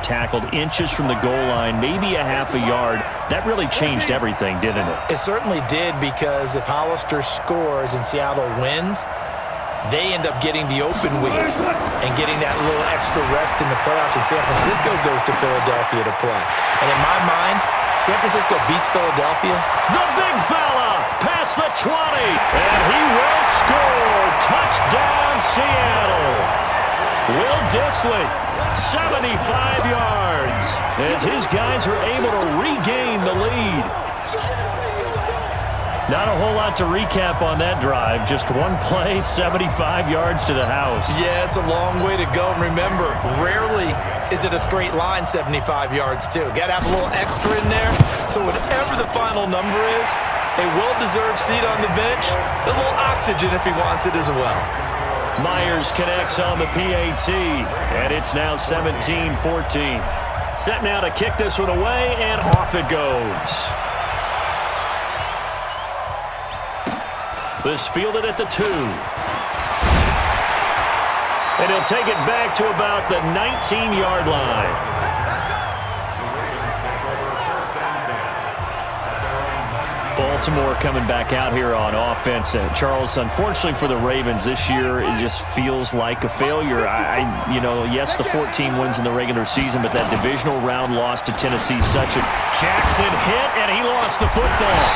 tackled inches from the goal line, maybe a half a yard. That really changed everything, didn't it? It certainly did, because if Hollister scores and Seattle wins, they end up getting the open week and getting that little extra rest in the playoffs, and San Francisco goes to Philadelphia to play. And in my mind, San Francisco beats Philadelphia. The big fella past the 20, and he will score. Touchdown, Seattle. Will Dissly, 75 yards, as his guys are able to regain the lead. Not a whole lot to recap on that drive. Just one play, 75 yards to the house. Yeah, it's a long way to go. And remember, rarely is it a straight line 75 yards, too. Got to have a little extra in there. So whatever the final number is, a well-deserved seat on the bench, a little oxygen if he wants it as well. Myers connects on the PAT, and it's now 17-14. Set now to kick this one away, and off it goes. This fielded at the 2. And he'll take it back to about the 19-yard line. Baltimore coming back out here on offense. Charles, unfortunately for the Ravens this year, it just feels like a failure. Yes, the 14 wins in the regular season, but that divisional round loss to Tennessee, such a... Jackson hit, and he lost the football.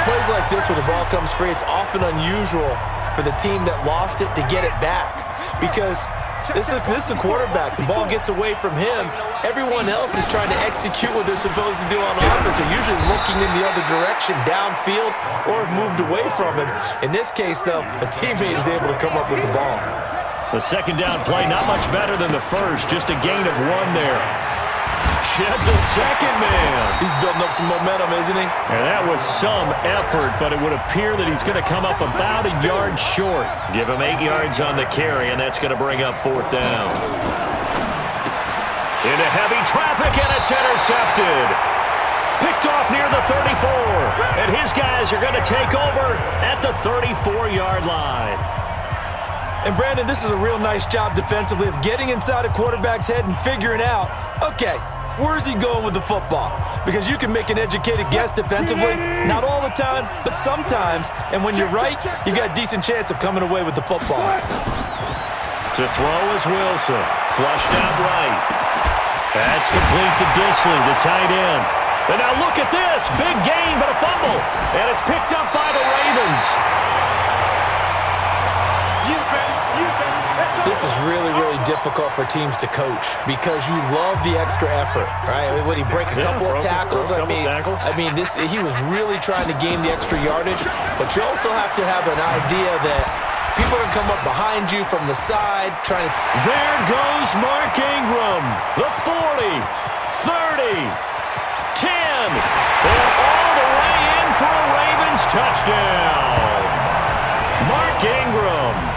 Plays like this where the ball comes free, it's often unusual for the team that lost it to get it back, because this is a quarterback. The ball gets away from him. Everyone else is trying to execute what they're supposed to do on offense. They're usually looking in the other direction, downfield, or have moved away from him. In this case, though, a teammate is able to come up with the ball. The second down play, not much better than the first. Just a gain of 1 there. Sheds a second man. He's building up some momentum, isn't he? And that was some effort, but it would appear that he's going to come up about a yard short. Give him 8 yards on the carry, and that's going to bring up 4th down. Into heavy traffic, and it's intercepted. Picked off near the 34, and his guys are going to take over at the 34-yard line. And, Brandon, this is a real nice job defensively of getting inside a quarterback's head and figuring out, okay, where's he going with the football? Because you can make an educated guess defensively, not all the time, but sometimes. And when you're right, you've got a decent chance of coming away with the football. To throw is Wilson. Flushed out right. That's complete to Dissly, the tight end. And now look at this. Big gain, but a fumble. And it's picked up by the Ravens. This is really, really difficult for teams to coach because you love the extra effort, right? Would he break a couple of tackles? I mean, he was really trying to gain the extra yardage, but you also have to have an idea that people are going to come up behind you from the side trying to... There goes Mark Ingram, the 40, 30, 10, and all the way in for a Ravens touchdown. Mark Ingram.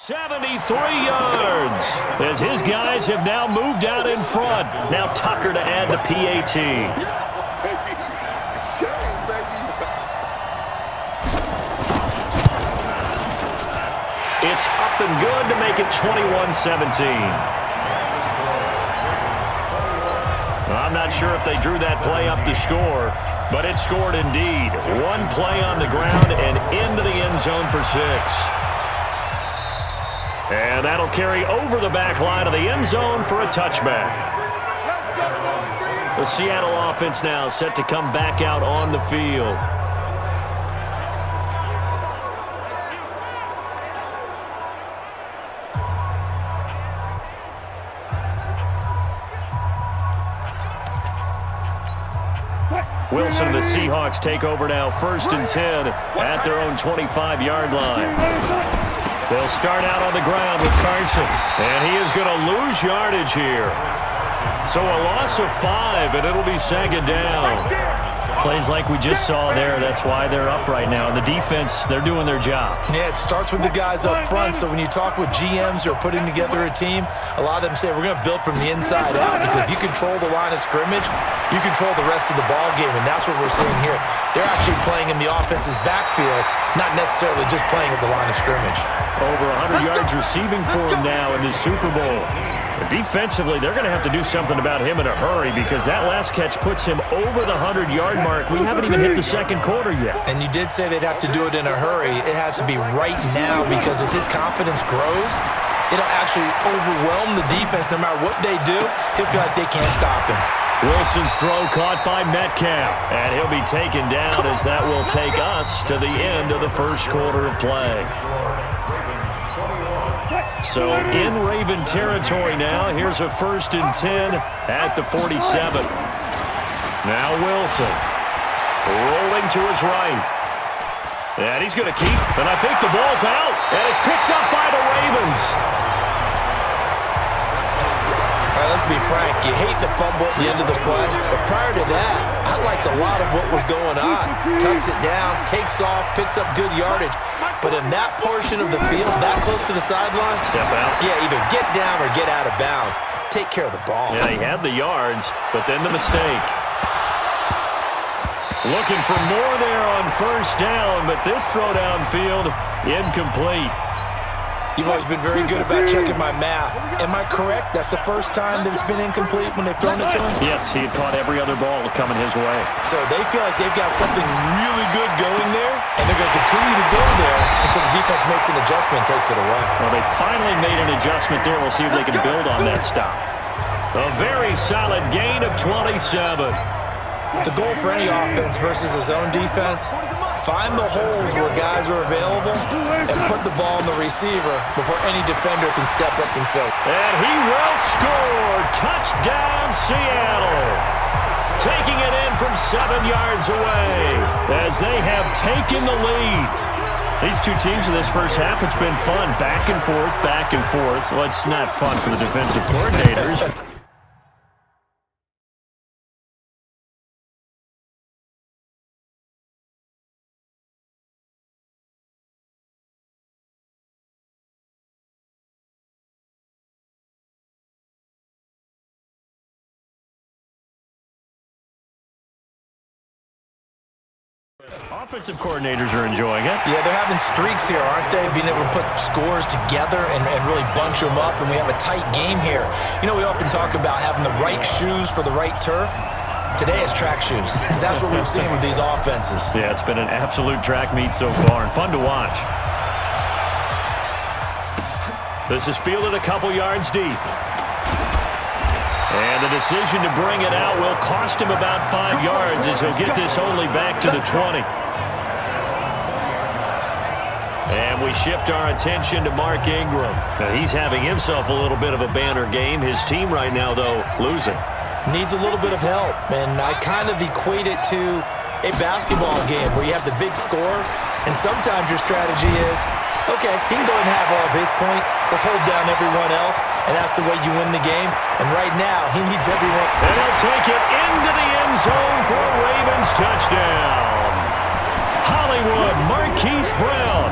73 yards as his guys have now moved out in front. Now Tucker to add the PAT. It's up and good to make it 21-17. I'm not sure if they drew that play up to score, but it scored indeed. One play on the ground and into the end zone for 6. And that'll carry over the back line of the end zone for a touchback. The Seattle offense now set to come back out on the field. Wilson and the Seahawks take over now, 1st and 10 at their own 25-yard line. They'll start out on the ground with Carson, and he is going to lose yardage here. So a loss of 5, and it'll be 2nd down. Plays like we just saw there, that's why they're up right now. And the defense, they're doing their job. Yeah, it starts with the guys up front. So when you talk with GMs who are putting together a team, a lot of them say we're going to build from the inside out, because if you control the line of scrimmage, you control the rest of the ball game, and that's what we're seeing here. They're actually playing in the offense's backfield, not necessarily just playing at the line of scrimmage. Over 100 yards receiving for him now in the Super Bowl. Defensively, they're going to have to do something about him in a hurry, because that last catch puts him over the 100-yard mark. We haven't even hit the 2nd quarter yet. And you did say they'd have to do it in a hurry. It has to be right now, because as his confidence grows, it'll actually overwhelm the defense. No matter what they do, he'll feel like they can't stop him. Wilson's throw caught by Metcalf, and he'll be taken down, as that will take us to the end of the 1st quarter of play. So in Raven territory now, here's a 1st and 10 at the 47. Now Wilson rolling to his right. And he's going to keep, and I think the ball's out, and it's picked up by the Ravens. All right, let's be frank. You hate the fumble at the end of the play, but prior to that, I liked a lot of what was going on. Tucks it down, takes off, picks up good yardage. But in that portion of the field, that close to the sideline, step out. Yeah, either get down or get out of bounds. Take care of the ball. Yeah, he had the yards, but then the mistake. Looking for more there on 1st down, but this throw downfield, incomplete. You've always been very good about checking my math. Am I correct? That's the first time that it's been incomplete when they've thrown it to him? Yes, he had caught every other ball coming his way. So they feel like they've got something really good going there, and they're going to continue to go there until the defense makes an adjustment and takes it away. Well, they finally made an adjustment there. We'll see if they can build on that stop. A very solid gain of 27. The goal for any offense versus his own defense, find the holes where guys are available and put the ball in the receiver before any defender can step up and fill. And he will score. Touchdown, Seattle. Taking it in from 7 yards away as they have taken the lead. These two teams in this first half, it's been fun. Back and forth, back and forth. Well, it's not fun for the defensive coordinators. Offensive coordinators are enjoying it. Yeah, they're having streaks here, aren't they? Being able to put scores together and really bunch them up, and we have a tight game here. You know, we often talk about having the right shoes for the right turf. Today is track shoes. That's what we've seen with these offenses. Yeah, it's been an absolute track meet so far, and fun to watch. This is fielded a couple yards deep. And the decision to bring it out will cost him about 5 yards, as he'll get this only back to the 20. And we shift our attention to Mark Ingram. Now, he's having himself a little bit of a banner game. His team right now, though, losing. Needs a little bit of help, and I kind of equate it to a basketball game where you have the big score, and sometimes your strategy is, okay, he can go ahead and have all of his points. Let's hold down everyone else, and that's the way you win the game. And right now, he needs everyone. And he'll take it into the end zone for a Ravens touchdown. Hollywood Marquise Brown,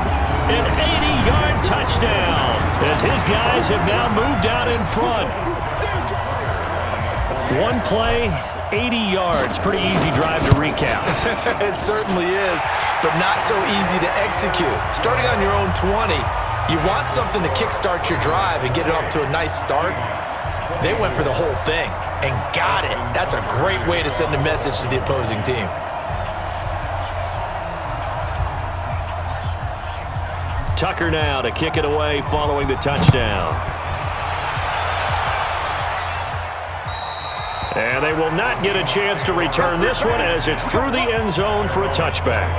an 80-yard touchdown. guys have now moved out in front. One play, 80 yards. Pretty easy drive to recap. It certainly is, but not so easy to execute. Starting on your own 20, you want something to kickstart your drive and get it off to a nice start. They went for the whole thing and got it. That's a great way to send a message to the opposing team. Tucker now to kick it away following the touchdown. And they will not get a chance to return this one as it's through the end zone for a touchback.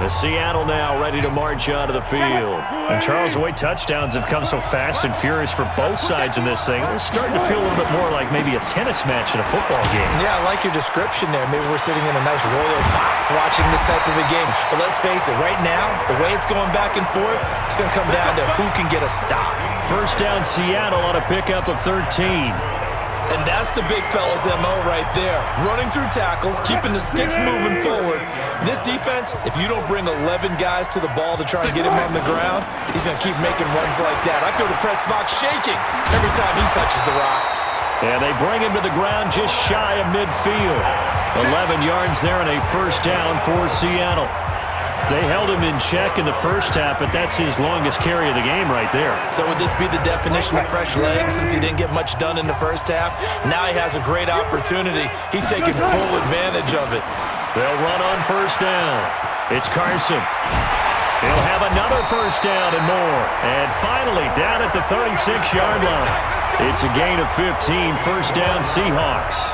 The Seattle now ready to march out of the field. And Charles, the way touchdowns have come so fast and furious for both sides in this thing, it's starting to feel a little bit more like maybe a tennis match in a football game. Yeah, I like your description there. Maybe we're sitting in a nice royal box watching this type of a game. But let's face it, right now, the way it's going back and forth, it's going to come down to who can get a stop. First down, Seattle on a pickup of 13. And that's the big fella's MO right there. Running through tackles, keeping the sticks moving forward. This defense, if you don't bring 11 guys to the ball to try and get him on the ground, he's going to keep making runs like that. I feel the press box shaking every time he touches the rock. And they bring him to the ground just shy of midfield. 11 yards there and a first down for Seattle. They held him in check in the first half, but that's his longest carry of the game right there. So would this be the definition of fresh legs since he didn't get much done in the first half? Now he has a great opportunity. He's taking full advantage of it. They'll run on first down. It's Carson. He'll have another first down and more. And finally, down at the 36-yard line. It's a gain of 15, first down Seahawks.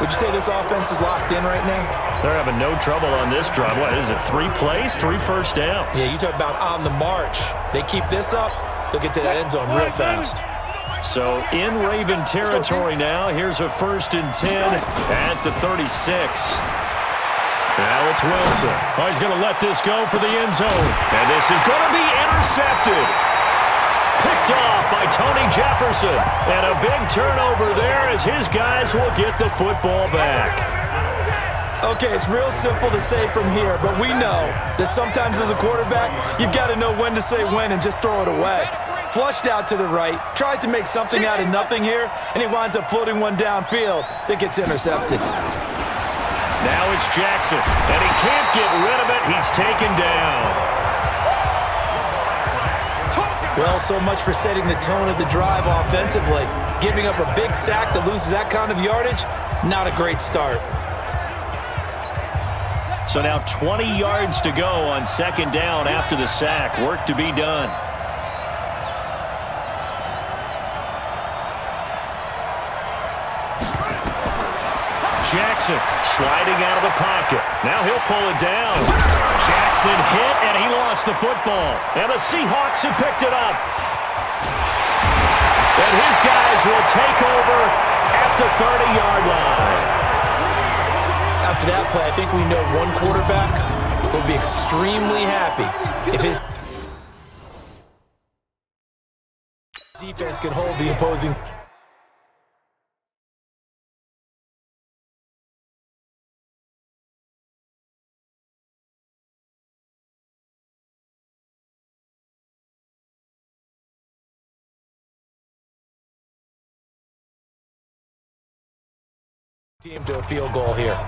Would you say this offense is locked in right now? They're having no trouble on this drive. What is it, 3 plays, 3 first downs? Yeah, you talk about on the march. They keep this up, they'll get to that end zone real fast. So in Raven territory now, here's a 1st and 10 at the 36. Now it's Wilson. Oh, he's going to let this go for the end zone. And this is going to be intercepted. Picked off by Tony Jefferson. And a big turnover there as his guys will get the football back. Okay, it's real simple to say from here, but we know that sometimes as a quarterback, you've got to know when to say when and just throw it away. Flushed out to the right, tries to make something out of nothing here, and he winds up floating one downfield that gets intercepted. Now it's Jackson, and he can't get rid of it. He's taken down. Well, so much for setting the tone of the drive offensively. Giving up a big sack that loses that kind of yardage, not a great start. So now 20 yards to go on second down after the sack. Work to be done. Jackson sliding out of the pocket. Now he'll pull it down. Jackson hit, and he lost the football. And the Seahawks have picked it up. And his guys will take over at the 30-yard line. After that play, I think we know one quarterback will be extremely happy if his defense can hold the opposing team to a field goal here.